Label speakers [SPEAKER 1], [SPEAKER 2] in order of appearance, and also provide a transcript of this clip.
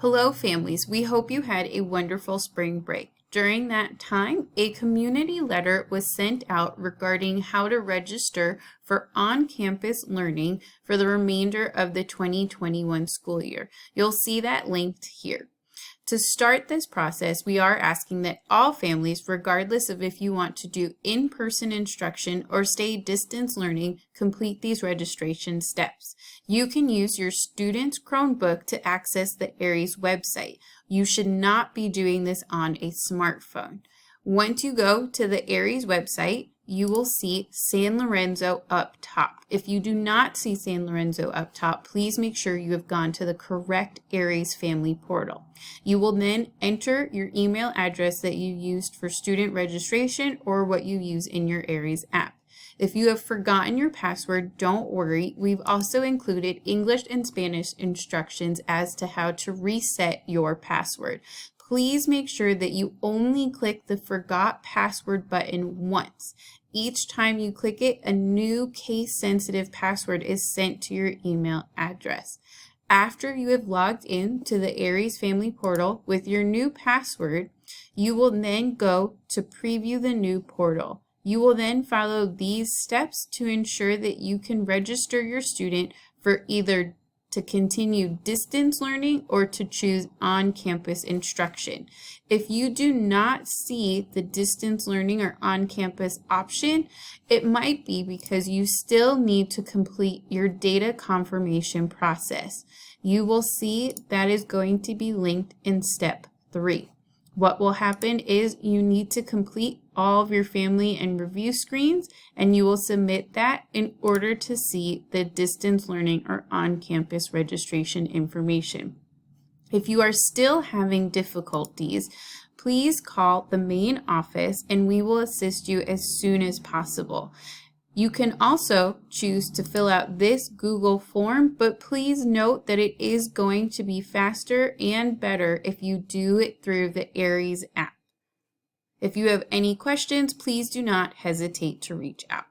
[SPEAKER 1] Hello, families. We hope you had a wonderful spring break. During that time, a community letter was sent out regarding how to register for on-campus learning for the remainder of the 2021 school year. You'll see that linked here. To start this process, we are asking that all families, regardless of if you want to do in-person instruction or stay distance learning, complete these registration steps. You can use your student's Chromebook to access the Aries website. You should not be doing this on a smartphone. Once you go to the Aries website, you will see San Lorenzo up top. If you do not see San Lorenzo up top, please make sure you have gone to the correct Aries family portal. You will then enter your email address that you used for student registration or what you use in your Aries app. If you have forgotten your password, don't worry. We've also included English and Spanish instructions as to how to reset your password. Please make sure that you only click the Forgot Password button once. Each time you click it, a new case-sensitive password is sent to your email address. After you have logged in to the Aries Family Portal with your new password, you will then go to preview the new portal. You will then follow these steps to ensure that you can register your student for either to continue distance learning or to choose on-campus instruction. If you do not see the distance learning or on-campus option, it might be because you still need to complete your data confirmation process. You will see that is going to be linked in step 3. What will happen is you need to complete all of your family and review screens, and you will submit that in order to see the distance learning or on-campus registration information. If you are still having difficulties, please call the main office and we will assist you as soon as possible. You can also choose to fill out this Google form, but please note that it is going to be faster and better if you do it through the Aries app. If you have any questions, please do not hesitate to reach out.